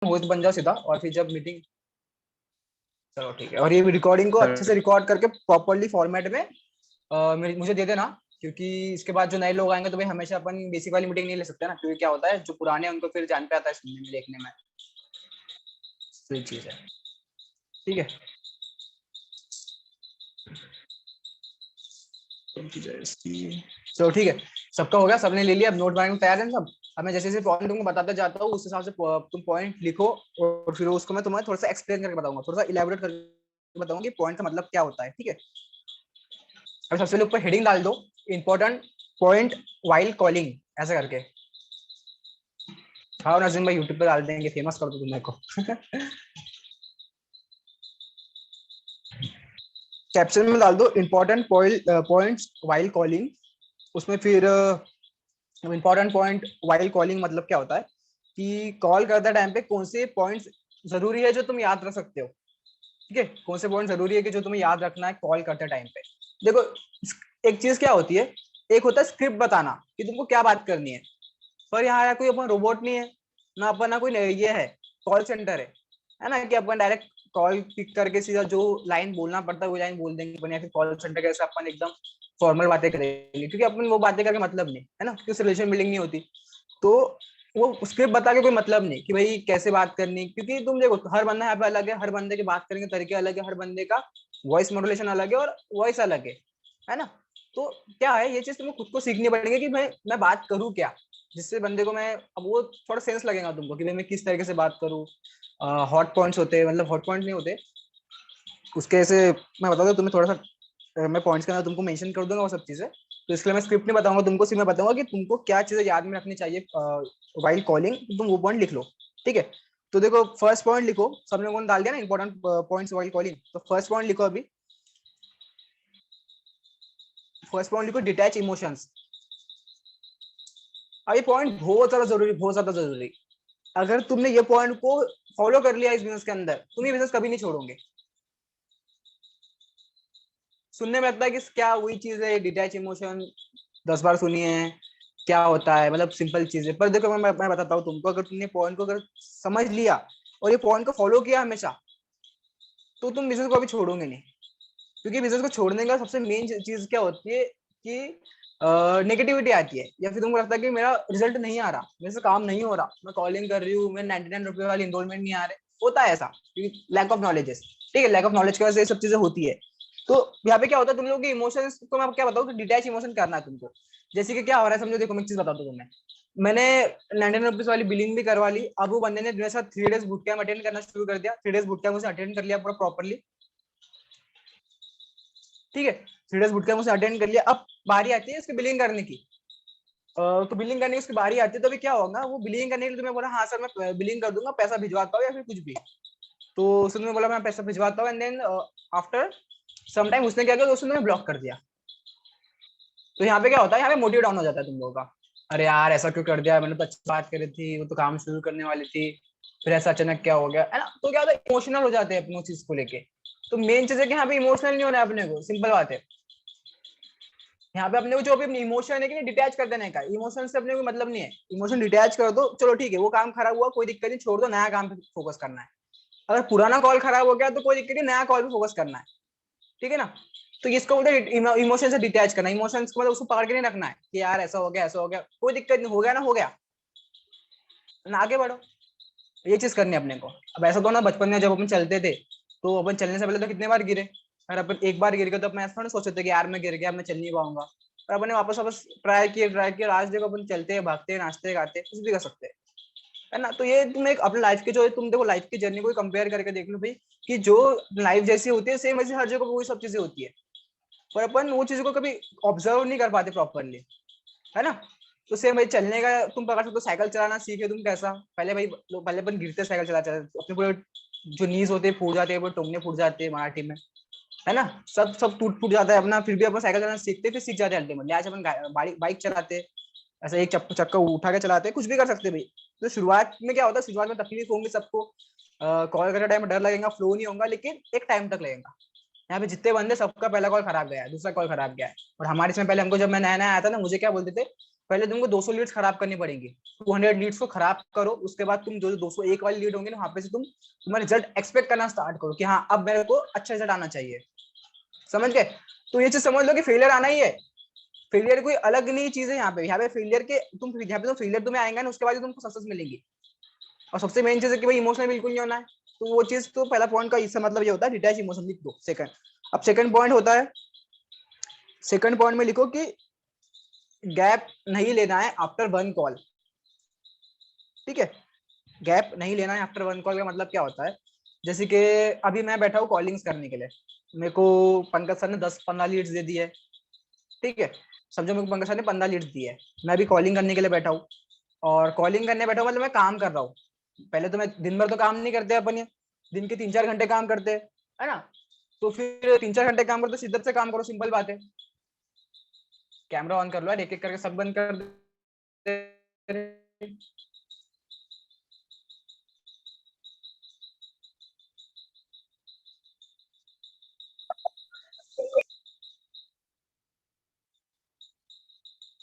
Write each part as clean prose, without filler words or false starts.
Host बन जाओ सीधा, और फिर जब मीटिंग, चलो ठीक है। और ये रिकॉर्डिंग को अच्छे से रिकॉर्ड करके प्रॉपरली फॉर्मेट में मुझे दे देना, क्योंकि इसके बाद जो नए लोग आएंगे तो भाई हमेशा अपन बेसिक वाली मीटिंग नहीं ले सकते ना, क्योंकि क्या होता है जो पुराने हैं उनको फिर जान पे आता है सुनने में देखने में, तो ये चीज है। ठीक है, चलो ठीक है, सबका हो गया, सबने ले लिया, अब नोट बनाने को तैयार है सब। अब मैं जैसे जैसे पॉइंट तुमको बताते जाता हूँ उस हिसाब से तुम पॉइंट लिखो, और फिर उसको मैं तुम्हें थोड़ा सा एक्सप्लेन करके बताऊंगा, थोड़ा सा इलेबोरेट करके बताऊंगा कि पॉइंट का मतलब क्या होता है। ठीक है, अब सबसे ऊपर हेडिंग डाल दो, इंपॉर्टेंट पॉइंट वाइल कॉलिंग, ऐसा करके। हाँ नजीम भाई, यूट्यूब पे डाल देंगे, फेमस कर दो तुम मेरे को। कैप्शन में डाल दो इंपॉर्टेंट पॉइंट्स वाइल कॉलिंग। उसमें फिर इंपॉर्टेंट पॉइंट वाइल कॉलिंग मतलब क्या होता है कि कॉल करते टाइम पे कौन से पॉइंट्स जरूरी है जो तुम याद रख सकते हो। ठीक है, कौन से पॉइंट जरूरी है कि जो तुम्हें याद रखना है कॉल करते टाइम पे। देखो, एक चीज क्या होती है, एक होता है स्क्रिप्ट बताना कि तुमको क्या बात करनी है, पर यहाँ कोई अपन रोबोट नहीं है ना, अपन ना कोई ये है कॉल सेंटर है ना, कि अपन डायरेक्ट कॉल पिक करके सीधा जो लाइन बोलना पड़ता है वो लाइन बोल देंगे अपन, या फिर कॉल सेंटर कैसे अपन एकदम फॉर्मल बातें करेंगे, क्योंकि अपन वो बातें करके मतलब नहीं है ना, क्योंकि रिलेशन बिल्डिंग नहीं होती। तो वो स्क्रिप्ट बता के कोई मतलब नहीं कि भाई कैसे बात करनी, क्योंकि तुम देखो हर बंदा यहाँ पे अलग है, हर बंदे के बात करने के तरीके अलग है, हर बंदे का वॉइस मॉड्यूलेशन अलग है और वॉइस अलग है ना। तो क्या है, ये चीज तुमको खुद को सीखनी पड़ेगी कि भाई मैं बात करूँ क्या, जिससे बंदे को मैं, अब वो थोड़ा सेंस लगेगा तुमको कि भाई मैं किस तरीके से बात करूँ। हॉट पॉइंट्स होते हैं, मतलब हॉट पॉइंट नहीं होते उसके, ऐसे मैं बता दूं तुम्हें थोड़ा सा, मैं पॉइंट्स के अंदर तुमको मेंशन कर दूंगा वो सब चीजें, तो इसके लिए मैं स्क्रिप्ट नहीं बताऊंगा तुमको, सिर्फ मैं बताऊंगा कि तुमको क्या चीजें याद में रखनी चाहिए वाइल कॉलिंग, तुम वो पॉइंट लिख लो। ठीक है, तो देखो फर्स्ट पॉइंट लिखो, सब लोगों ने डाल दिया ना इंपॉर्टेंट पॉइंट्स वाइल कॉलिंग, तो फर्स्ट पॉइंट लिखो अभी। फर्स्ट पॉइंट लिखो डिटैच इमोशंस। अब ये पॉइंट बहुत ज्यादा जरूरी, बहुत ज्यादा जरूरी। अगर तुमने ये पॉइंट को फॉलो कर लिया इस बिजनेस के अंदर, तुम ये बिजनेस कभी नहीं छोड़ोगे। सुनने में लगता है कि क्या वही चीज है डिटैच इमोशन, 10 बार सुनी है, क्या होता है, मतलब सिंपल चीज है, पर देखो मैं बताता हूँ तुमको, अगर तुमने पॉइंट को अगर समझ लिया और ये पॉइंट को फॉलो किया हमेशा, तो तुम बिजनेस को अभी छोड़ोगे नहीं। क्योंकि बिजनेस को छोड़ने का सबसे मेन चीज क्या होती है कि नेगेटिविटी आती है, या फिर तुमको लगता है कि मेरा रिजल्ट नहीं आ रहा, मेरे से काम नहीं हो रहा, मैं कॉलिंग कर रही हूँ, मैं 99 रुपए वाली इनरोलमेंट नहीं आ रहे, होता है ऐसा क्योंकि लैक ऑफ नॉलेज है। ठीक है, लैक ऑफ नॉलेज की वजह से ये सब चीजें होती है। तो यहाँ पे क्या होता है, तुम लोग के इमोशंस को मैं क्या बताऊँ, डिटैच इमोशन करना है तुमको। जैसे कि क्या हो रहा है समझो, देखो मैं एक चीज बताता हूँ तुम्हें, मैंने 99 रुपीज वाली बिलिंग भी करवा ली, अब वो बंदे ने मेरे साथ 3 डेज बूट कैंप अटेंड करना शुरू कर दिया, 3 डेज बूट कैंप उसे अटेंड कर लिया पूरा प्रॉपरली। ठीक है, 3 डेज बूट कैंप उसे अटेंड कर लिया, अब बारी आती है इसकी बिलिंग करने की। तो बिलिंग करने की उसकी बारी आती है, तो अभी क्या होगा, वो बिलिंग करने के लिए तुम्हें बोला हाँ सर मैं बिलिंग कर दूंगा, पैसा भिजवाता हूँ या फिर कुछ भी। तो उसने बोला मैं पैसा भिजवाता हूँ, and then after some time उसने क्या किया, उसने ब्लॉक कर दिया। तो यहाँ पे क्या होता है, यहाँ पे मोटिव डाउन हो जाता है तुम लोगों का, अरे यार ऐसा क्यों कर दिया, मैंने तो अच्छी बात करी थी, वो तो काम शुरू करने वाली थी, फिर ऐसा अचानक क्या हो गया, है ना। तो क्या होता है, इमोशनल हो जाते हैं अपनी चीज को लेके। तो मेन चीज है कि यहाँ पे इमोशनल नहीं होना है अपने को, सिंपल बात है। यहाँ पे अपने को जो भी अपनी इमोशन है कि डिटैच कर देने का, इमोशन से अपने को मतलब नहीं है, इमोशन डिटैच कर दो, चलो ठीक है वो काम खराब हुआ कोई दिक्कत नहीं, छोड़ दो, नया काम पे फोकस करना है। अगर पुराना कॉल खराब हो गया तो कोई दिक्कत नहीं, नया कॉल पे फोकस करना है। ठीक है ना। तो इसको बोलते हैं इमोशन से डिटैच करना, इमोशंस को मतलब उसको पकड़ के नहीं रखना है कि यार ऐसा हो गया ऐसा हो गया, कोई दिक्कत नहीं, हो गया ना हो गया ना, आगे बढ़ो। ये चीज करनी है अपने को। अब ऐसा तो ना, बचपन में जब अपन चलते थे तो अपन चलने से पहले तो कितने बार गिरे, अगर अपन एक बार गिर गए तो अपन ऐसा थोड़ा सोचते थे कि यार मैं गिर गया मैं चल नहीं पाऊंगा, और अपन ने वापस वापस ट्राई किया, आज देखो अपन चलते हैं भागते हैं नाचते गाते कुछ भी कर सकते हैं, है ना। तो ये तुम एक अपने लाइफ के जो तुम देखो लाइफ की जर्नी को कंपेयर करके देख लो भाई, कि जो लाइफ जैसी होती है सेम वैसे हर जगह वही सब चीजें होती है, पर अपन वो चीजों को कभी ऑब्जर्व नहीं कर पाते प्रॉपरली, है ना। तो सेम भाई चलने का तुम पकड़ सकते हो, साइकिल चलाना सीखे तुम कैसा, पहले भाई पहले अपन गिरते साइकिल चलाते अपने पूरे जो नीज होते हैं फूट जाते हैं, पूरे टोंगने फूट जाते हैं मराठी में, है ना। सब सब टूट फूट जाता है अपना, फिर भी अपन साइकिल चलाना सीखते फिर सीख जाते हैं अल्टीमेटली, आज अपन बाइक चलाते, ऐसा एक चक्का उठा के चलाते, कुछ भी कर सकते भाई। तो शुरुआत में क्या होता है, शुरुआत में तकलीफ होंगी सबको, कॉल करते टाइम डर लगेगा, फ्लो नहीं होगा, लेकिन एक टाइम तक लगेगा। यहाँ पे जितने बंदे सबका पहला कॉल खराब गया है, दूसरा कॉल खराब गया है, और हमारे इसमें पहले हमको जब मैं नया नया आया था ना, मुझे क्या बोलते थे पहले तुमको 200 लीड्स खराब करनी पड़ेंगी, 200 लीड्स को खराब करो, उसके बाद तुम जो 201 वाली लीड होंगे ना, वहां पे से तुम तुम्हारा रिजल्ट एक्सपेक्ट करना स्टार्ट करो कि हाँ अब मेरे को अच्छा रिजल्ट आना चाहिए। समझ गए? तो ये चीज समझ लो कि फेलियर आना ही है। फेलियर कोई अलग नहीं चीज है यहाँ पे फेलियर के तुम यहाँ पे तो फेलियर तुम्हें आएगा ना, उसके बाद तुमको सक्सेस मिलेंगी। और सबसे मेन चीज है कि भाई इमोशनल बिल्कुल नहीं होना है। तो वो चीज तो पहला पॉइंट का इससे मतलब ये होता है डिटैच इमोशन लिख दो। सेकंड, अब सेकंड पॉइंट होता है, सेकंड पॉइंट में लिखो कि गैप नहीं लेना है आफ्टर वन कॉल। ठीक है, गैप नहीं लेना है आफ्टर वन कॉल का मतलब क्या होता है, जैसे कि अभी मैं बैठा हूँ कॉलिंग्स करने के लिए, मेरे को पंकज सर ने 10-15 लीड्स दे दी है। ठीक है, समझो मेरे को पंकज सर ने 15 लीड्स दी है, मैं अभी कॉलिंग करने के लिए बैठा हूँ। और कॉलिंग करने बैठा हूँ मतलब मैं काम कर रहा हूँ। पहले तो मैं दिन भर तो काम नहीं करते अपन, ये दिन के 3-4 घंटे काम करते हैं, है ना। तो फिर 3-4 घंटे काम करते, शिद्दत से काम करो, सिंपल बात है। कैमरा ऑन कर लो यार, एक एक करके सब बंद कर दे।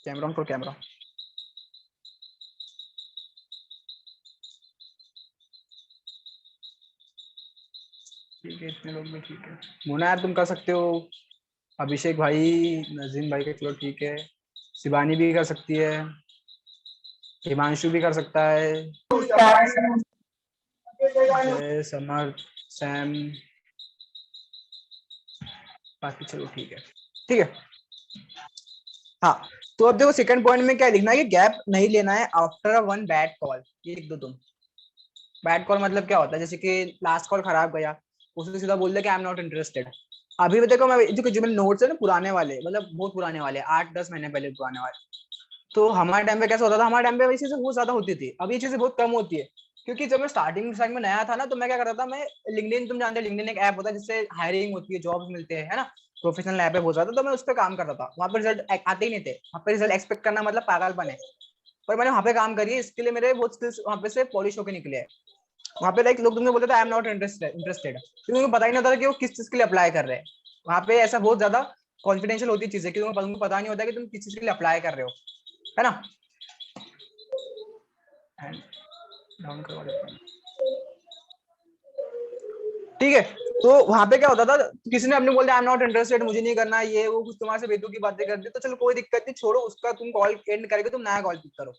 कैमरा ऑन करो, कैमरा। ठीक है, इतने लोग भी ठीक है। मोना यार तुम कर सकते हो, अभिषेक भाई, नजीम भाई का, चलो ठीक है। शिवानी भी कर सकती है, हिमांशु भी कर सकता है, जय, समर, सैम, बाकी चलो ठीक है। ठीक है, हाँ। तो अब देखो सेकंड पॉइंट में क्या लिखना है कि गैप नहीं लेना है आफ्टर वन बैड कॉल, ये लिख दो तुम। बैड कॉल मतलब क्या होता है, जैसे कि लास्ट कॉल खराब गया, उसने सीधा बोल दिया कि आई एम नॉट इंटरेस्टेड। अभी भी देखो मैं जो मेरे नोट्स है ना पुराने वाले, मतलब बहुत पुराने वाले, 8-10 महीने पहले पुराने वाले। तो हमारे टाइम पे कैसा होता था, हमारे टाइम पे वही चीजें बहुत ज्यादा होती थी, अब ये चीजें बहुत कम होती है। क्योंकि जब मैं स्टार्टिंग में नया था ना, तो मैं क्या करता था, मैं लिंक्डइन, तुम जानते हो लिंक्डइन एक ऐप होता है जिससे हायरिंग होती है, जॉब्स मिलते हैं, है ना। प्रोफेशनल ऐप है बहुत ज्यादा, तो मैं उस पर काम करता था। वहाँ पे रिजल्ट आते ही नहीं थे, वहाँ पे रिजल्ट एक्सपेक्ट करना मतलब पागलपन है। पर मैंने वहाँ पे काम करी है, इसके लिए मेरे बहुत स्किल्स वहाँ पे से पॉलिश होकर निकले हैं। वहाँ पे लाइक लोग तुमने बोलते थे आई एम नॉट इंटरेस्टेड, क्योंकि उनको पता ही नहीं होता कि वो किस चीज के लिए अप्लाई कर रहे हैं। वहाँ पे ऐसा बहुत ज्यादा कॉन्फिडेंशियल होती चीज है कि तुमको पता नहीं होता कि तुम किस चीज के लिए अप्लाई कर रहे हो, है ना। डाउन करवा देता हूँ। ठीक है, तो वहां पे क्या होता था, किसी ने अपने बोल दिया आई एम नॉट इंटरेस्टेड, मुझे नहीं करना ये वो, कुछ तुम्हारे से बेतुकी की बातें कर दी, तो चलो कोई दिक्कत नहीं, छोड़ो उसका, तुम कॉल एंड करके तुम नया कॉल पिक करो।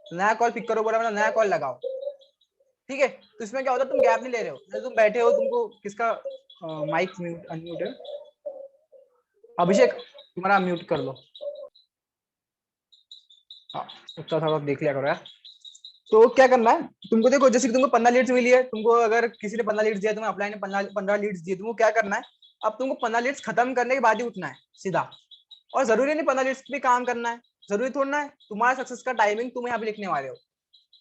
नया कॉल पिक करो, बोला मतलब नया कॉल लगाओ। ठीक है, तो इसमें क्या होता है, तुम गैप नहीं ले रहे हो, जैसे तुम बैठे हो, तुमको किसका माइक म्यूट अनम्यूट है, अभिषेक तुम्हारा म्यूट कर लो। हाँ, उतना थोड़ा देख लिया करो यार। तो क्या करना है तुमको, देखो जैसे कि तुमको 15 लीड्स मिली है, तुमको अगर किसी ने 15 लीड्स दिया, तुम्हें अपलाइन ने 15 लीड्स दिए, तुमको क्या करना है, अब तुमको 15 लीड्स खत्म करने के बाद ही उठना है सीधा। और जरूरी नहीं 15 लीड्स पे काम करना है, जरूरी थोड़ा ना है, तुम्हारा सक्सेस का टाइमिंग तुम यहाँ पे लिखने वाले हो।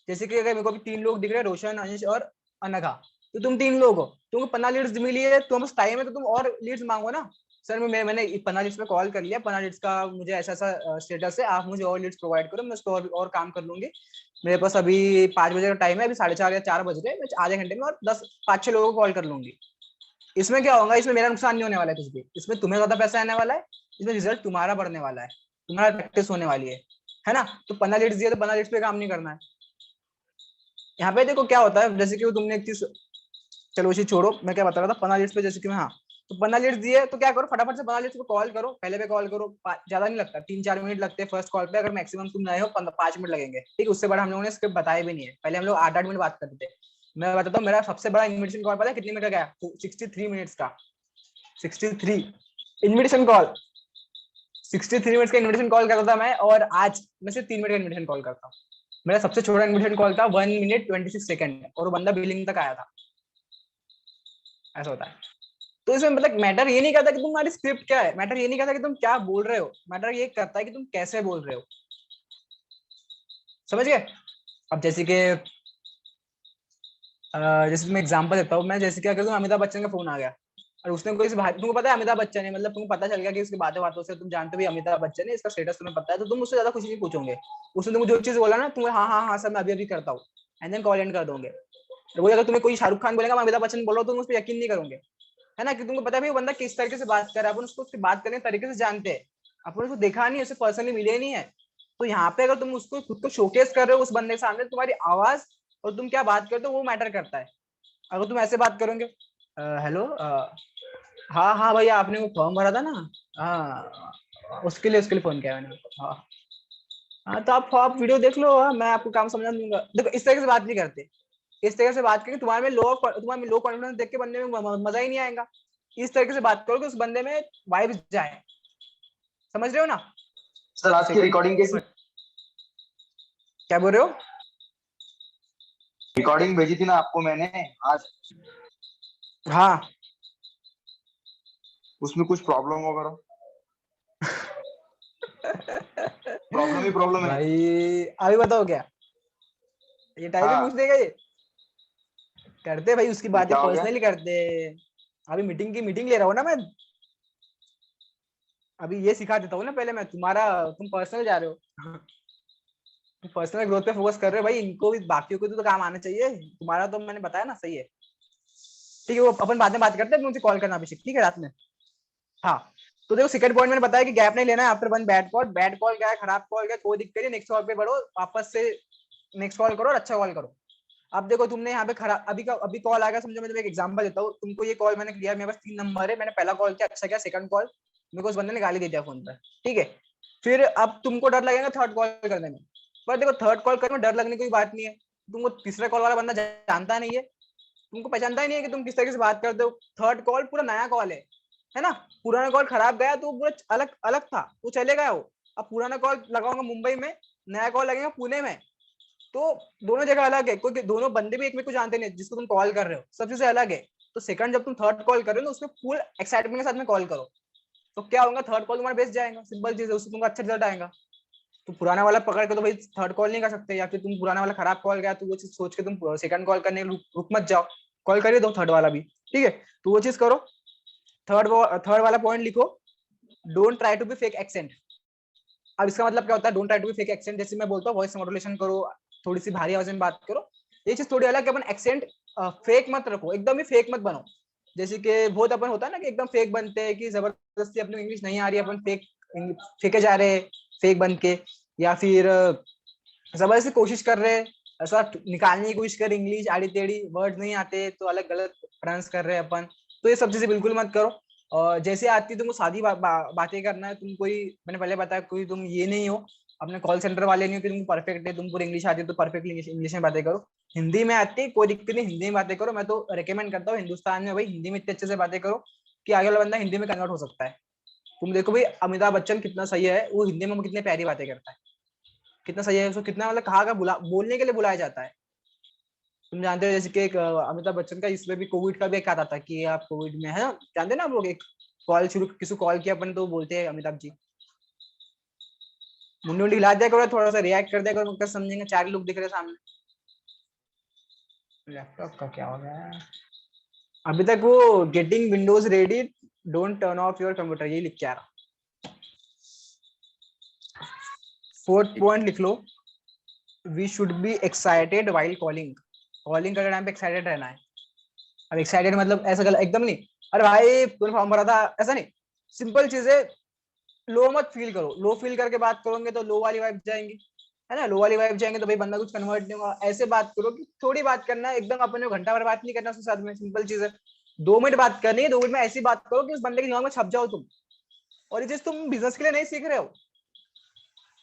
जैसे कि अगर मेरे को भी 3 लोग दिख रहे हैं, रोशन, अंश और अनघा, तो तुम 3 लोग हो, तुमको 15 लीड्स मिली है, तो बस टाइम है, तो तुम और लीड्स मांगो ना। सर मैंने 15 लीड्स पे कॉल कर लिया, 15 लीड्स का मुझे ऐसा ऐसा स्टेटस है, आप मुझे और लीड्स प्रोवाइड करो, मैं उस पर और काम कर लूंगी। मेरे पास अभी 5 बजे का टाइम है, अभी 4:30 या 4 बज रहे हैं, मैं आधे घंटे में और 10-5-6 लोगों को कॉल कर लूंगी। इसमें क्या होगा, इसमें मेरा नुकसान नहीं होने वाला है कुछ भी, इसमें तुम्हें ज्यादा पैसा आने वाला है, इसमें रिजल्ट तुम्हारा बढ़ने वाला है, तुम्हारा प्रैक्टिस होने वाली है ना। तो 15 लीड्स दिए तो 15 लीड्स पे काम नहीं करना है। यहाँ पे देखो क्या होता है, जैसे कि तुमने एक चीज, चलो उसे छोड़ो, मैं क्या बता रहा था 15 लीड्स पे, जैसे कि मैं, हाँ, तो 15 लीड्स दिए तो क्या करो, फटाफट से 15 लीड्स पे कॉल करो, पहले पे कॉल करो, ज्यादा नहीं लगता, 3-4 मिनट लगते हैं फर्स्ट कॉल पे, अगर मैक्सिमम तुम नए हो 5 मिनट लगेंगे, ठीक। उससे बड़ा हम लोगों ने स्क्रिप्ट बताया भी नहीं है, पहले हम लोग 8-8 मिनट बात करते थे। मैं बताता हूँ, मेरा सबसे बड़ा इन्विटेशन कॉल पता है कितने मिनट का गया, 63 मिनट्स का। 63 इन्विटेशन कॉल, 63 मिनट्स का इन्विटेशन कॉल करता था मैं, और आज मैं सिर्फ 3 मिनट का इन्विटेशन कॉल करता हूँ। मेरा सबसे छोटा इन्विटेशन कॉल था 1 मिनट 26 सेकंड, और वो बंदा बिलिंग तक आया था। ऐसा होता है। तो इसमें मतलब मैटर ये नहीं करता कि तुम्हारी स्क्रिप्ट क्या है, मैटर ये नहीं करता कि तुम क्या बोल रहे हो, मैटर ये करता है कि तुम कैसे बोल रहे हो। समझ गए? अब जैसे कि जैसे मैं एग्जांपल देता हूँ, मैं जैसे क्या करता हूँ, अमिताभ बच्चन का फोन आ गया, और उसने कोई तुमको पता है अमिताभ बच्चन है, मतलब तुमको पता चल गया कि उसकी बातें बातों से तुम जानते हो भी अमिताभ बच्चन है, इसका स्टेटस तुम्हें पता है, तो तुम उससे ज्यादा कुछ नहीं पूछोगे। उसने तुमको जो चीज बोला ना, तुम हाँ हाँ हाँ सर मैं अभी अभी करता हूँ, एंड देन कॉल एंड कर दोगे। वही अगर तुम्हें कोई शाहरुख खान बोलेगा मैं अमिताभ बच्चन बोल रहा हूँ, तो तुम उस पर यकीन नहीं करोगे, है ना, कि तुमको पता है भाई वो बंदा किस तरीके से बात कर रहा है, अपन उसको उसकी बात करने के तरीके से जानते हैं, अपन उसको देखा नहीं, उसे पर्सनली मिले नहीं है, तो यहाँ पे अगर तुम उसको खुद को शोकेस कर रहे हो उस बंदे के सामने, तुम्हारी आवाज और तुम क्या बात करते हो वो मैटर करता है। अगर तुम ऐसे बात करोगे, हेलो, हाँ हाँ भैया आपने वो फॉर्म भरा था ना, हाँ उसके लिए फोन किया मैंने। हाँ हाँ तो आप वीडियो देख लो, हाँ, मैं आपको काम समझा दूंगा। देखो इस तरह से बात नहीं करते। इस तरह से बात करके तुम्हारे में लो कॉन्फिडेंस देख के बंदे में मजा ही नहीं आएगा। इस तरीके से बात करो कि उस बंदे में वाइब्स जाए। समझ रहे हो ना? सर आज की रिकॉर्डिंग कैसी? क्या बोल रहे हो? रिकॉर्डिंग भेजी थी ना आपको मैंने आज, हाँ उसमें कुछ प्रॉब्लम वगैरह? प्रॉब्लम ही प्रॉब्लम है। भाई अभी बताओ क्या, ये टाइप ही पूछ हाँ देगा ये? करते भाई उसकी तो बातें क्या हो गया? पर्सनली करते। अभी मीटिंग ले रहा हूँ ना मैं। अभी ये सिखा देता हूँ ना पहले मैं, तुम पर्सनल जा रहे हो। तुम पर्सनल ग्रोथ पे फोकस कर रहे हो भाई, इनको भी बाकियों को तो काम आना चाहिए। तुम्हारा तो मैंने बताया ना, सही है। ठीक है वो अपन बाद में बात करते हैं, मुझे कॉल करना अभिषेक, ठीक है रात में। हाँ तो देखो सेकंड पॉइंट मैंने बताया कि गैप नहीं लेना है आफ्टर वन बैड कॉल क्या है, खराब कॉल क्या है, कोई दिक्कत नहीं, नेक्स्ट कॉल पे बढ़ो, वापस से नेक्स्ट कॉल करो और अच्छा कॉल करो। अब देखो तुमने यहाँ पे खराब अभी कॉल आएगा, समझो मैं तुम्हें एक एग्जांपल देता हूँ। तुमको ये कॉल मैंने किया, मेरे पास 3 नंबर है, मैंने पहला कॉल किया अच्छा किया, सेकंड कॉल मेरे को उस बंदे ने गाली दे दिया फोन पर, ठीक है। फिर अब तुमको डर लगेगा थर्ड कॉल करने में, पर देखो थर्ड कॉल करने में डर लगने की कोई बात नहीं है। तुमको तीसरा कॉल वाला बंदा जानता नहीं है, तुमको पहचानता ही नहीं है कि तुम किस तरीके से बात करते हो। थर्ड कॉल पूरा नया कॉल है ना। पुराना कॉल खराब गया तो पूरा अलग अलग था, वो चले गया वो। अब पुराना कॉल लगाऊंगा मुंबई में, नया कॉल लगेगा पुणे में, तो दोनों जगह अलग है, क्योंकि दोनों बंदे भी एक में को जानते नहीं जिसको तुम कॉल कर रहे हो, सब चीजें अलग है। तो सेकंड जब तुम थर्ड कॉल कर रहे हो ना, उसमें फुल एक्साइटमेंट के साथ में कॉल करो, तो क्या होगा, थर्ड कॉल तुम्हारा बेस्ट जाएगा, सिंपल चीज है, उससे तुमको अच्छा रिजल्ट आएगा। तो पुराना वाला पकड़ के तो भाई थर्ड कॉल नहीं कर सकते, या फिर तुम पुराना वाला खराब कॉल गया तो वो चीज सोच के तुम सेकंड कॉल करने रुक मत जाओ, कॉल करिए दो थर्ड वाला भी, ठीक है। तो वो चीज करो। थर्ड वाला पॉइंट लिखो, don't try to be fake accent. अब इसका मतलब क्या होता है, don't try to be fake accent? जैसे मैं बोलता हूँ वॉइस मॉड्यूलेशन करो, थोड़ी सी भारी आवाज में बात करो, ये चीज थोड़ी अलग है। अपन एक्सेंट फेक मत रखो, एकदम ही फेक मत बनो। जैसे कि बहुत अपन होता है ना कि एकदम फेक बनते हैं, कि जबरदस्ती अपनी इंग्लिश नहीं आ रही, अपन फेके जा रहे हैं फेक बन के, या फिर जबरदस्ती कोशिश कर रहे हैं ऐसा निकालने की कोशिश कर, इंग्लिश आड़ी टेढ़ी वर्ड नहीं आते तो अलग गलत प्रोनाउंस कर रहे हैं अपन। तो ये सब चीजें बिल्कुल मत करो। और जैसे आती तुमको सादी बातें करना है, तुम कोई, मैंने पहले बताया, कोई तुम ये नहीं हो, अपने कॉल सेंटर वाले नहीं हो कि तुम परफेक्ट है, तुम पूरी इंग्लिश आती है तो परफेक्ट इंग्लिश में बातें करो। हिंदी में आती है कोई दिक्कत नहीं, हिंदी में बातें करो। मैं तो रिकमेंड करता हूँ हिंदुस्तान में भाई हिंदी में इतने अच्छे से बातें करो कि आगे वाला बंदा हिंदी में कन्वर्ट हो सकता है। तुम देखो भाई अमिताभ बच्चन कितना सही है, वो हिंदी में कितने प्यारी बातें करता है, कितना सही है, उसको कितना मतलब कहा का बोलने के लिए बुलाया जाता है। तुम जानते हो जैसे कि एक अमिताभ बच्चन का इसमें भी कोविड का भी एक आता था कि आप कोविड में है ना, जानते ना आप लोग, एक कॉल शुरू किसी को कॉल किया अपन तो बोलते हैं अमिताभ जी, मुंडी उंडी हिला दिया करो, थोड़ा सा रिएक्ट कर दिया करो, मतलब समझेंगे, चार लोग दिख रहे सामने। लैपटॉप का क्या हो गया अभी तक? वो getting Windows ready, don't turn off your computer, ये लिख के आ रहा। फोर्थ पॉइंट लिख लो, we should be excited while calling. Calling करते टाइम पे एक्साइटेड रहना है। अब एक्साइटेड मतलब ऐसा गलत एकदम नहीं, अरे भाई तूने फॉर्म भरा था, ऐसा नहीं। सिंपल चीज है, लो मत फील करो, लो फील करके बात करोगे तो लो वाली वाइब जाएंगी, है ना, लो वाली वाइब जाएंगे तो भाई बंदा कुछ कन्वर्ट नहीं होगा। ऐसे बात करो कि थोड़ी बात करना है, एकदम अपने घंटा भर बात नहीं करना उसके साथ में, सिंपल चीज है। 2 मिनट बात करनी है, 2 मिनट में ऐसी बात करो कि उस बंदे के दिमाग में छप जाओ तुम। और ये चीज तुम बिजनेस के लिए नहीं सीख रहे हो,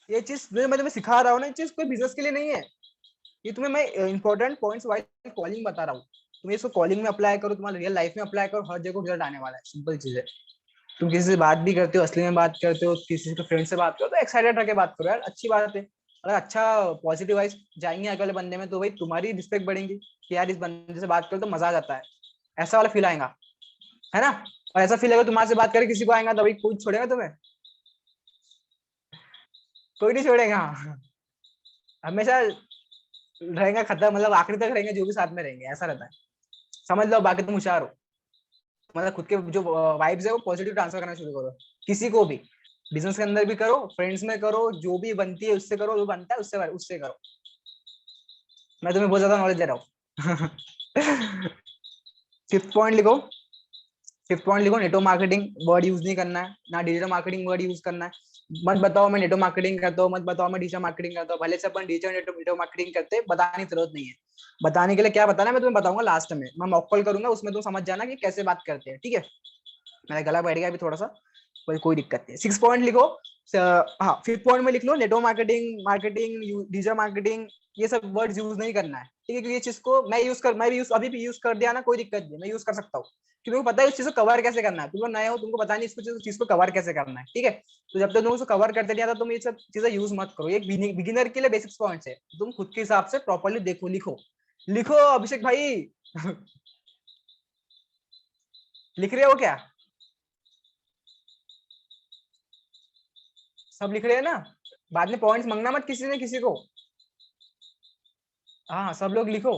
ये चीज मैं तुम्हें सिखा रहा हूँ ना, ये चीज कोई बिजनेस के लिए नहीं है। ये तुम्हें मैं इंपॉर्टेंट पॉइंट्स वाइज कॉलिंग बता रहा हूँ, तुम इसको कॉलिंग में अप्लाई करो, तुम्हारे रियल लाइफ में अप्लाई करो, हर जगह रिजल्ट आने वाला है, सिंपल चीज है। तुम किसी से बात भी करते हो, असली में बात करते हो, किसी के फ्रेंड से बात करो तो एक्साइटेड रह के बात करो यार, अच्छी बात है। अगर अच्छा पॉजिटिव वाइज जाएंगे अगले बंदे में तो भाई तुम्हारी रिस्पेक्ट बढ़ेगी कि यार इस बंदे से बात करो तो मजा आ जाता है, ऐसा वाला फील आएगा, है ना। और ऐसा फील अगर तुम्हारे से बात करके किसी को आएगा तो भाई कोई छोड़ेगा तुम्हें? कोई नहीं छोड़ेगा। हमेशा रहेगा खत्म, मतलब आखिरी तक रहेंगे जो भी साथ में रहेंगे, ऐसा रहता है, समझ लो। बाकी तुम होशियार हो, मतलब खुद के जो वाइब्स है वो पॉजिटिव ट्रांसफर करना शुरू करो, किसी को भी, बिजनेस के अंदर भी करो, फ्रेंड्स में करो, जो भी बनती है उससे करो, जो बनता है उससे उससे करो। मैं तुम्हें बहुत ज्यादा नॉलेज दे रहा हूँ। फिफ्थ पॉइंट लिखो, फिफ्थ पॉइंट लिखो, नेटवर्क मार्केटिंग वर्ड यूज नहीं करना है, ना डिजिटल मार्केटिंग वर्ड यूज करना है। मत बताओ मैं नेटवर्क मार्केटिंग करता हूँ, मत बताओ मैं डिजिटल मार्केटिंग करता हूँ, भले से अपन डिजिटल नेटवर्क मार्केटिंग करते, बताने की जरूरत नहीं है। बताने के लिए क्या बताना मैं तुम्हें बताऊंगा लास्ट में, मैं मॉक कॉल करूंगा, उसमें तुम समझ जाना कि कैसे बात करते हैं, ठीक है। मेरा गला बैठ गया अभी थोड़ा सा, कोई दिक्कत नहीं। 6 पॉइंट लिखो। हाँ, 5th पॉइंट में लिख लो network marketing, marketing, digital marketing, ये सब वर्ड्स यूज नहीं करना है, ठीक है। क्योंकि ये चीज को मैं भी यूज अभी भी यूज कर दिया ना, कोई दिक्कत नहीं, मैं यूज कर सकता हूँ, क्योंकि मुझे पता है उस चीज को कवर कैसे करना है। तुम लोग नए हो, तुमको पता नहीं इसको चीज को कवर कैसे करना है, ठीक है। तो जब तक तुम उसको कवर करते नहीं आता, तुम ये सब चीजें यूज मत करो। ये बिगिनर के लिए बेसिक्स पॉइंट्स है, तुम खुद के हिसाब से प्रॉपर्ली देखो, लिखो। लिखो अभिषेक भाई। लिख रहे हो क्या? सब लिख रहे हैं ना? बाद में पॉइंट्स मांगना मत किसी ने किसी को। हाँ, सब लोग लिखो।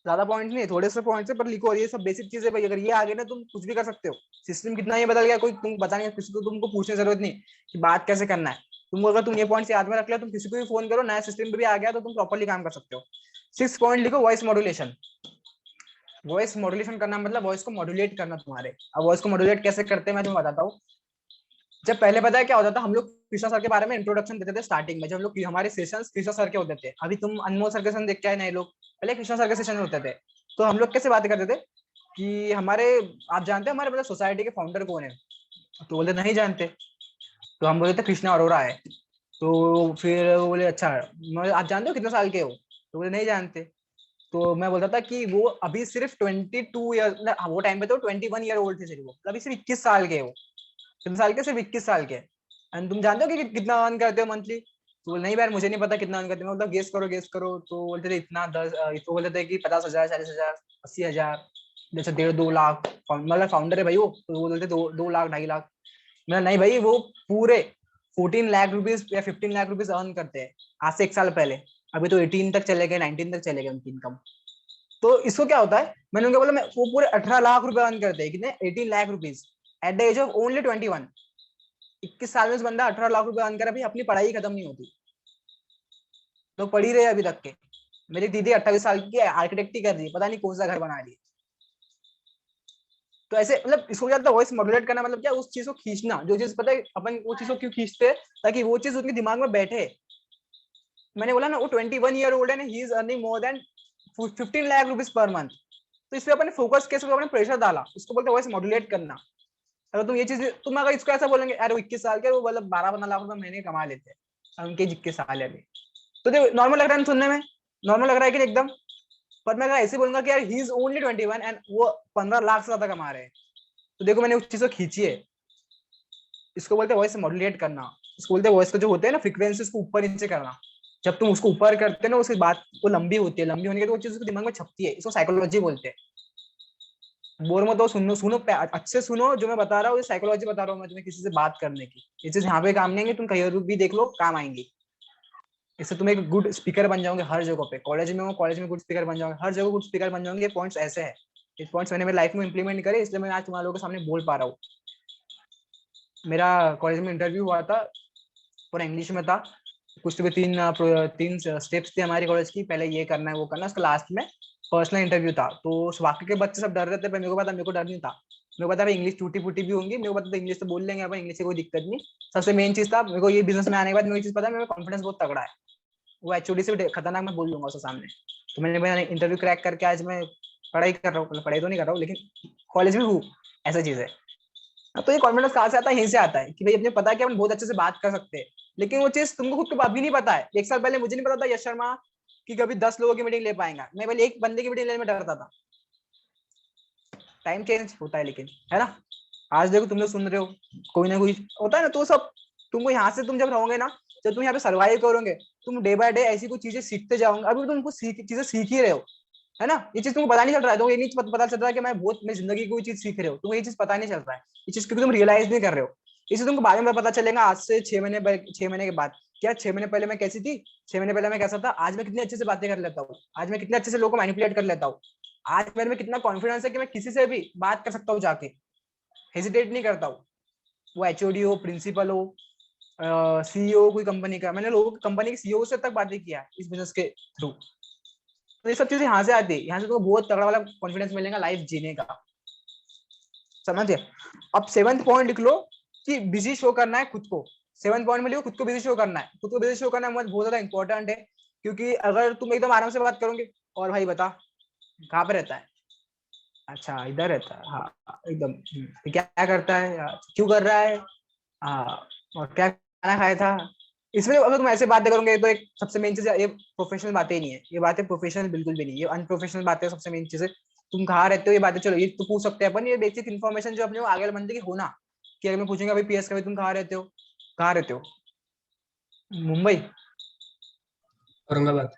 ज्यादा पॉइंट्स नहीं, थोड़े से पॉइंट्स है पर लिखो। और ये सब बेसिक चीजें भाई, अगर ये आ गए ना तुम कुछ भी कर सकते हो। सिस्टम कितना ही बदल गया, कोई तुम बताने किसी को, तुमको पूछने की जरूरत नहीं कि बात कैसे करना है। तुमको अगर तुम ये पॉइंट्स याद में रख लिया, तुम किसी को भी फोन करो, नया सिस्टम पे भी आ गया तो तुम प्रॉपर्ली काम कर सकते हो। 6 पॉइंट लिखो, वॉइस मॉड्यूलेशन। वॉइस मॉड्यूलेशन करना मतलब वॉइस को मॉड्यूलेट करना तुम्हारे। अब वॉइस को मॉड्यूलेट कैसे करते हैं मैं तुम्हें बताता हूँ। जब पहले पता है क्या होता था, हम लोग कृष्णा सर के बारे में इंट्रोडक्शन देते थे स्टार्टिंग में, जब हम लोग हमारे सेशंस कृष्णा सर के होते थे। अभी तुम अनमोल सर के सेशन देख के आए नए लोग, पहले कृष्णा सर के सेशन होते थे। तो हम लोग कैसे बातें करते थे कि हमारे, आप जानते हैं हमारे मतलब सोसाइटी के फाउंडर कौन है? तो बोले नहीं जानते। तो हम बोले थे कृष्णा अरोड़ा है। तो फिर वो बोले अच्छा, आप जानते हो कितने साल के हो? तो बोले नहीं जानते। तो मैं बोलता था कि वो अभी सिर्फ 22 ईयर, वो टाइम पे तो 21 ईयर ओल्ड थे सिर्फ वो, अभी सिर्फ 21 साल के वो। कितने साल के? सिर्फ 21 साल के। एंड तुम जानते हो कि कितना अर्न करते हो मंथली? तो बोले नहीं यार मुझे नहीं पता कितना अर्न करते हो। मैं बोलता गेस करो गेस करो। तो बोलते थे इतना 10, तो बोलते थे कि 50,000, 40,000, 80,000, जैसे 1.5-2 लाख। मतलब फाउंडर है भाई वो, तो वो बोलते 2 लाख 2.5 लाख। मैं नहीं भाई, वो पूरे 14 लाख रुपीज या 15 लाख रुपीज अर्न करते हैं आज से 1 साल पहले। अभी तो 18 तक चले गए, 19 तक चले गए उनकी इनकम। तो इसको क्या होता है, मैंने उनको बोला मैं, वो पूरे 18 लाख रुपए अर्न करते हैं, कितने? 18 lakh rupees at the age of only 21। 21 साल में उस बंदा 18 लाख रुपए अर्न कर, अभी अपनी पढ़ाई खत्म नहीं होती, लोग पढ़ ही रहे अभी तक के। मेरी दीदी 28 साल की आर्किटेक्ट ही कर रही है, पता नहीं कौन सा घर बना रही है। तो ऐसे मतलब इसको क्या होता है, वॉइस मॉड्यूलेट करना मतलब क्या, उस चीज को खींचना, जो चीज पता है अपन वो चीज को क्यों खींचते हैं, ताकि वो चीज उनके दिमाग में बैठे। मैंने बोला ना वो 21 ईयर ओल्ड है, he is earning more than 15 lakh rupees per month. तो इस पे अपने फोकस कैसे, अपने प्रेशर डाला, इसको बोलते हैं वॉइस मॉड्यूलेट करना। अगर तुम ये चीज, तुम अगर इसको ऐसा बोलेंगे यार वो 21 साल के, वो मतलब 12-15 लाख रुपए महीने कमा लेते हैं, उनके 21 साल है अभी, तो देखो नॉर्मल लग रहा है सुनने में, नॉर्मल लग रहा है कि एकदम। पर मैं अगर ऐसे बोलूंगा कि यार ही इज ओनली 21 एंड वो 15 लाख से ज्यादा कमा रहे हैं, तो देखो मैंने उस चीज को खींची है। इसको बोलते हैं वॉइस मॉड्यूलेट करना। इसको बोलते हैं वॉइस को जो होते हैं ना फ्रीक्वेंसी, उसको ऊपर नीचे करना। जब तुम उसको ऊपर करते हैं ना, उसकी बात वो लंबी होती है, लंबी होने के तो वो चीज उसके दिमाग में छपती है। इसको साइकोलॉजी बोलते हैं। बोर मत हो, सुनो सुनो, अच्छे सुनो जो मैं बता रहा हूँ, ये साइकोलॉजी बता रहा हूँ मैं तुम्हें किसी से बात करने की। ये चीज यहाँ पे काम नहीं आएंगे, तुम कहीं और भी देख लो काम आएंगी। इससे तुम एक गुड स्पीकर बन जाओगे हर जगह पे। कॉलेज में हो, कॉलेज में गुड स्पीकर बन जाओगे, हर जगह गुड स्पीकर बन जाओगे। ये पॉइंट्स ऐसे है, ये पॉइंट्स मैंने मेरी लाइफ में इंप्लीमेंट करे, इसलिए मैं आज तुम्हारे लोगों के सामने बोल पा रहा हूँ। मेरा कॉलेज में इंटरव्यू हुआ था, पूरा इंग्लिश में था। कुछ तो भी तीन स्टेप्स थे हमारी कॉलेज की, पहले ये करना है वो करना है, उसके लास्ट में पर्सनल इंटरव्यू था। तो बाकी के बच्चे सब डर रहे थे, पर मेरे को पता, मेरे को डर नहीं था। मेरे को पता है इंग्लिश टूटी फूटी भी होंगी, मेरे को पता था इंग्लिश तो बोल लेंगे अपन, इंग्लिश से कोई दिक्कत नहीं। सबसे मेन चीज था मेरे को, ये बिजनेस में आने के बाद मेरे को चीज पता है, मेरा कॉन्फिडेंस बहुत तगड़ा है। वो एचओडी से खतरनाक मैं बोल लूंगा उसके सामने। तो मैंने इंटरव्यू क्रैक करके आज मैं पढ़ाई कर रहा हूँ, पढ़ाई तो नहीं कर रहा हूँ लेकिन कॉलेज में हूँ, ऐसा चीज है। तो ये कॉन्फिडेंस कहाँ से आता है? यहीं से आता है कि भाई अपने पता है कि अपन बहुत अच्छे से बात कर सकते हैं। लेकिन वो चीज तुमको खुद को अभी नहीं पता है। 1 साल पहले मुझे नहीं पता था यश शर्मा कि कभी 10 लोगों की मीटिंग ले पाएगा। मैं पहले एक बंदे की मीटिंग लेने में डरता था। टाइम चेंज होता है लेकिन, है ना। आज देखो तुम लोग सुन रहे हो, कोई ना कोई होता है ना, तो सब तुमको यहाँ से तुम जब रहोगे ना, जब तुम यहाँ पे सर्वाइव करोगे, तुम डे बाय डे ऐसी कुछ चीजें सीखते जाओगे। अभी तुमको चीजें सीख ही रहे हो, है ना। ये चीज तुमको पता नहीं चल रहा है, तो ये नहीं पता चल रहा है कि मैं बहुत मेरी जिंदगी की कोई चीज सीख रहे हो, तुमको ये चीज पता नहीं चल रहा है। ये चीज क्योंकि तुम रियलाइज नहीं कर रहे हो। इसे तुमको बाद में पता चलेगा, आज से 6 महीने के बाद। क्या 6 महीने पहले मैं कैसी थी, 6 महीने पहले मैं कैसा था, आज मैं कितने अच्छे से बातें कर लेता हूँ, आज मैं कितने अच्छे से लोगों को मैनिपुलेट कर लेता हूँ। आज मेरे में कितना कॉन्फिडेंस है कि मैं किसी से भी बात कर सकता हूँ जाके, हेजिटेट नहीं करता हूँ। वो एचओडी हो, प्रिंसिपल हो, सीईओ कोई कंपनी का, मैंने लोगों कंपनी के सीईओ से तक बातें किया इस बिजनेस के थ्रू। तो ये सब चीजें यहाँ से आती है, यहाँ से तुमको बहुत तगड़ा वाला कॉन्फिडेंस मिलेगा लाइफ जीने का, समझे। अब 7th पॉइंट लिख लो, कि बिजी शो करना है खुद को। 7 पॉइंट में लिखो खुद को बिजी शो करना है। खुद को बिजी शो करना बहुत ज्यादा इंपॉर्टेंट है, क्योंकि अगर तुम एकदम आराम से बात करोगे, और भाई बता कहाँ पे रहता है, अच्छा इधर रहता है, हाँ एकदम, क्या करता है, क्यों कर रहा है, हाँ, और क्या खाना खाया था। इसमें अगर तुम ऐसे बातें करोगे तो एक सबसे मेन चीज ये प्रोफेशनल बातें ही नहीं है, ये बातें प्रोफेशनल बिल्कुल भी नहीं, ये अनप्रोफेशनल बातें सबसे मेन चीज है। तुम कहाँ रहते हो ये बातें चलो ये तो पूछ सकते हैं अपन, ये बेसिक इन्फॉर्मेशन जो अपने को आगे बनती है कि होना, कि अगर मैं पूछूंगा भाई पीएस का भाई तुम कहाँ रहते हो, कहाँ रहते हो, मुंबई, औरंगाबाद।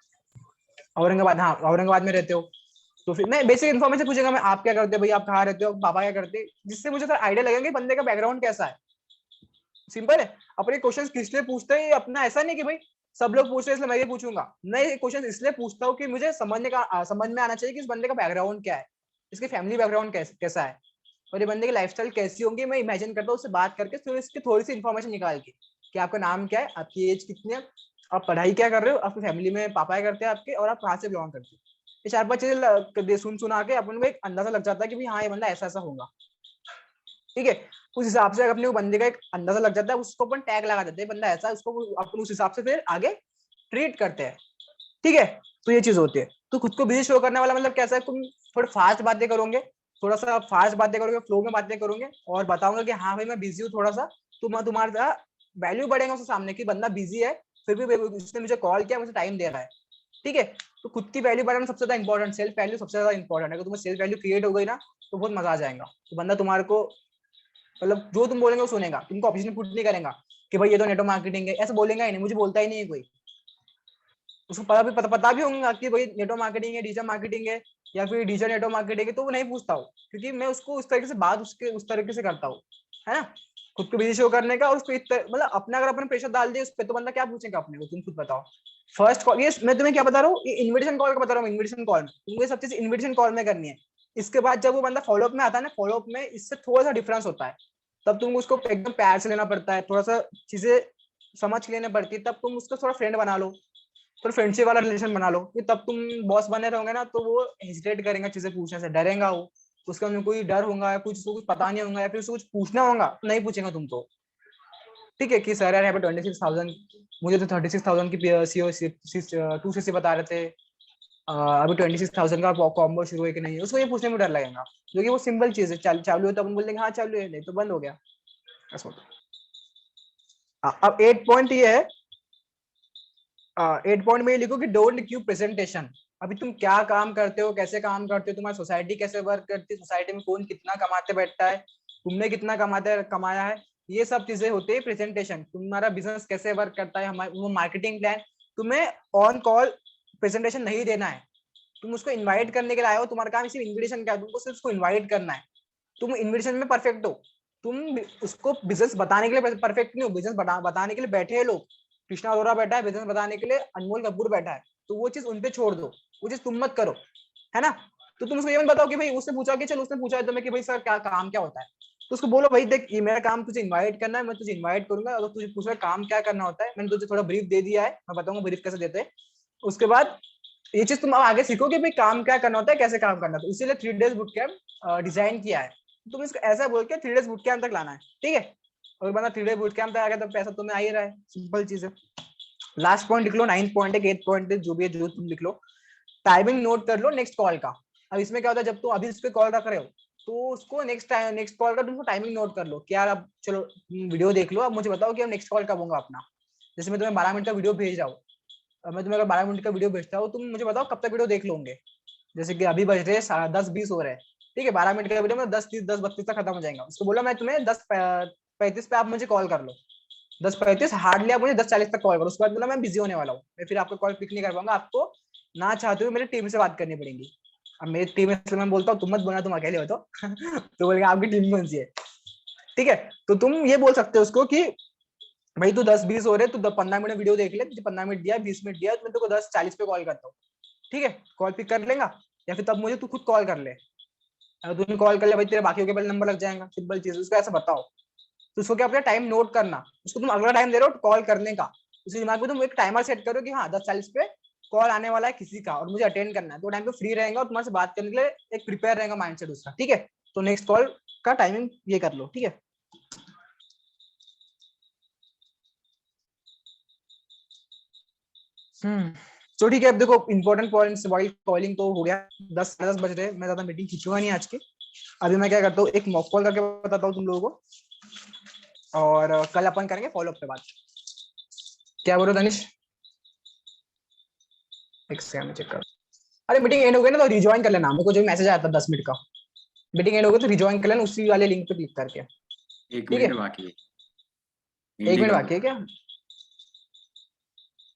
औरंगाबाद, हाँ औरंगाबाद में रहते हो, तो फिर मैं बेसिक इन्फॉर्मेशन पूछूंगा, मैं आप क्या करते हो भाई, आप कहाँ रहते हो, पापा क्या करते हैं, जिससे मुझे थोड़ा आइडिया लगेगा कि बंदे का बैकग्राउंड कैसा है। सिंपल है। अपने क्वेश्चंस किस लिए पूछते हैं, अपना ऐसा नहीं कि भाई सब लोग पूछ रहे हैं इसलिए मैं ये पूछूंगा, मैं ये क्वेश्चन इसलिए पूछता हूँ कि मुझे समझ में आना चाहिए कि इस बंदे का बैकग्राउंड क्या है, इसकी फैमिली बैकग्राउंड कैसा है, और ये बंदे की लाइफस्टाइल कैसी होंगी, मैं इमेजिन करता हूँ उससे बात करके, फिर इसकी थोड़ी सी इन्फॉर्मेशन निकाल के कि आपका नाम क्या है, आपकी एज कितनी है, आप पढ़ाई क्या कर रहे हो, आपकी फैमिली में पापा क्या करते हैं आपके, और आप कहाँ से बिलोंग करते हो। ये 4-5 चीजें सुना के अपन को एक अंदाजा लग जाता है कि भाई हाँ ये बंदा ऐसा ऐसा होगा। ठीक है, उस हिसाब से अपने को बंदे का एक अंदाजा लग जाता है, उसको अपन टैग लगा देते हैं, बंदा ऐसा है, उसको अपन उस हिसाब से फिर आगे ट्रीट करते हैं। ठीक है, तो ये चीज होती है। तो खुद को बिजी शो करने वाला मतलब कैसा है, तुम थोड़ी फास्ट बातें करोगे, थोड़ा सा फास्ट बातें करोगे, फ्लो में बातें करोगे, और बताऊंगा कि हाँ भाई मैं बिजी हूँ थोड़ा सा, तुम्हारा वैल्यू बढ़ेगा उसके सामने कि बंदा बिजी है, फिर भी उसने मुझे कॉल किया, मुझे टाइम दे रहा है। ठीक है, तो खुद की वैल्यू बढ़ाना सबसे ज्यादा इंपॉर्टेंट, सेल्फ वैल्यू सबसे ज्यादा इंपॉर्टेंट है। अगर तुम्हें सेल्फ वैल्यू क्रिएट हो गई ना तो बहुत मजा आ जाएगा, तो बंदा तुम्हारे को मतलब जो तुम बोलेंगे वो सुनेगा, तुमको ऑप्शन पुट नहीं करेगा कि भाई ये तो नेटवर्क मार्केटिंग है, ऐसा बोलेगा ही नहीं, मुझे बोलता ही नहीं है कोई। उसको पता भी होगा कि भाई नेटवर्क मार्केटिंग है, डिजिटल मार्केटिंग है, या फिर डिजिटल नेटवर्क मार्केटिंग है, तो वो नहीं पूछता हूँ, क्योंकि मैं उसको उस तरीके से बात उस तरीके से करता हूँ, है ना, खुद को बिजी शो करने का। और उसको मतलब अपना अगर अपने प्रेशर डाल दिए उस पर, तो बंदा क्या पूछेगा अपने को, तुम खुद बताओ। फर्स्ट कॉल, ये मैं तुम्हें क्या बता रहा हूँ, ये इन्विटेशन कॉल का बता रहा हूँ, इन्विटेशन कॉल में तुमको ये सब चीज इन्विटेशन कॉल में करनी है। इसके बाद जब वो बंदा फॉलोअप में आता है ना, फॉलोअप में इससे थोड़ा सा डिफरेंस होता है, तब तुम उसको एकदम प्यार से लेना पड़ता है, थोड़ा सा चीजें समझ के लेना पड़ती है, तब तुम उसको थोड़ा फ्रेंड बना लो, तो फ्रेंडशिप वाला रिलेशन बना लो, कि तब तुम बॉस बने रहोगे ना तो वो हेजिटेट करेंगे चीजें पूछने से, डरेगा वो, उसके अंदर कोई डर होगा, या कुछ उसको कुछ पता नहीं होगा, या फिर उसको कुछ पूछना होगा तो नहीं पूछेगा तुमको। ठीक है, कि सर यार यहाँ पे 26,000, मुझे तो 36,000 की सीओ 2cc बता रहे थे, अभी 26,000 का कॉम्बो शुरू है कि नहीं, उसको ये पूछने में डर लगेगा, क्योंकि वो सिंपल चीज है, चालू है तो अपन बोल देंगे हाँ चालू है, नहीं तो बंद हो गया, ऐसा होता है। अब 8 पॉइंट ये है, 8 पॉइंट में ये लिखो कि डोंट गिव प्रेजेंटेशन। अभी तुम क्या काम करते हो, कैसे काम करते हो, तुम्हारी सोसाइटी कैसे वर्क करती है, सोसाइटी में कौन कितना कमाते बैठता है, तुमने कितना कमाया है, ये सब चीजें होती है प्रेजेंटेशन। तुम्हारा बिजनेस कैसे वर्क करता है, हमारा मार्केटिंग प्लान, तुम्हें ऑन कॉल प्रेजेंटेशन नहीं देना है, तुम उसको इन्वाइट करने के लिए आए हो, तुम्हारा काम सिर्फ इन्विटेशन का है, तुमको सिर्फ उसको इन्वाइट करना है। तुम इन्विटेशन में परफेक्ट हो, तुम उसको बिजनेस बताने के लिए परफेक्ट नहीं हो, बिजनेस बताने के लिए बैठे हैं लोग, कृष्णा अरोरा बैठा है बिजनेस बताने के लिए, अनमोल कपूर बैठा है, तो वो चीज उनपे छोड़ दो, वो चीज तुम मत करो, है ना। तो तुम उसको ये मत बताओ कि भाई उसने पूछा कि चल उसने पूछा है तुम्हें कि भाई सर क्या काम क्या होता है, तो उसको बोलो भाई देख ये मेरा काम तुझे इनवाइट करना है, मैं तुझे इनवाइट करूंगा, अगर तुझे पूछ रहा है काम क्या करना होता है, मैंने तुझे थोड़ा ब्रीफ दे दिया है, मैं बताऊंगा ब्रीफ कैसे देते हैं। उसके बाद ये चीज तुम आगे सीखो कि भाई काम क्या करना होता है, कैसे काम करना होता है, इसीलिए 3 days बुट कैंप डिजाइन किया है। तुम इसको ऐसा बोल के 3 days बुट कैंप तक लाना है, ठीक है। और बंदा 3 day बुट कैंप तक आ गया तो पैसा तुम्हें आ ही रहा है, सिंपल चीज है। लास्ट पॉइंट लिख लो, 9 पॉइंट है, 8 पॉइंट है, जो भी है जो तुम लिख लो। टाइमिंग नोट कर लो नेक्स्ट कॉल का। अब इसमें क्या होता है, जब तुम अभी इस पे कॉल रख रहे हो तो उसको नेक्स्ट कॉल का तुमको टाइमिंग नोट कर लो कि यार अब चलो वीडियो देख लो, अब मुझे बताओ कि अब नेक्स्ट कॉल कब होगा अपना। जैसे मैं तुम्हें 12 मिनट का वीडियो भेज रहा हूँ, मैं तुम्हें अगर 12 मिनट का वीडियो भेजता हूँ, तुम मुझे बताओ कब तक वीडियो देख लोगे। जैसे कि अभी बज रहे 10:20 हो रहे हैं, ठीक है, 12 मिनट का वीडियो में 10:30 10:32 तक खत्म हो जाएगा। उसको बोला मैं तुम्हें 10:35 पे आप मुझे कॉल कर लो, 10:35 हार्डली आप मुझे 10:40 तक कॉल करो। उसके बाद बोला मैं बिजी होने वाला हूँ, मैं फिर आपका कॉल पिक नहीं कर पाऊंगा, आपको ना चाहते हुए मेरी टीम से बात करनी पड़ेगी। अब मेरी टीम से मैं बोलता हूँ तुम मत बोलना तुम अकेले हो तो बोलेगा आपकी टीम कौन सी है, ठीक है। तो तुम ये बोल सकते हो उसको कि भाई तू 10:20 हो रहे, तू 15 मिनट वीडियो देख ले, तुझे 15 मिनट दिया, 20 मिनट दिया, मैं तेरे को 10:40 पे कॉल करता हूँ, ठीक है, कॉल पिक कर लेगा, या फिर तब मुझे तू खुद कॉल कर ले। अगर तूने कॉल कर लिया भाई तेरे बाकियों के पहले नंबर लग जाएगा, सिंपल चीज, उसको ऐसा बताओ। तो उसको क्या अपना टाइम नोट करना, उसको तुम अगला टाइम दे रहे हो कॉल करने का, उसी दिमाग में तुम एक टाइमर सेट करो कि हाँ 10:40 पे कॉल आने वाला है किसी का और मुझे अटेंड करना है, तो टाइम पे फ्री रहेगा और तुम्हारे से बात करने के लिए एक प्रिपेयर रहेगा माइंडसेट उसका, ठीक है। तो नेक्स्ट कॉल का टाइमिंग ये कर लो, ठीक है। तो ठीक है, अब देखो इंपॉर्टेंट पॉइंट्स वाइल कॉलिंग तो हो गया, 10 बज रहे, मैं ज्यादा मीटिंग खींचूंगा नहीं आज की। अभी मैं क्या करता हूँ, एक मॉक कॉल करके बताता हूँ तुम लोगों को, और कल अपन करेंगे फॉलोअप पे बात। क्या बोलो तनिष? एक सेकंड चेक कर। अरे मीटिंग एंड हो गई ना तो रिज्वाइन कर लेना, मेरे को जो मैसेज आया था 10 मिनट का, मीटिंग एंड हो गई तो रिज्वाइन कर लेना उसी वाले लिंक पे क्लिक करके। एक ठीक है, मिनट बाकी है। 1 मिनट बाकी है क्या?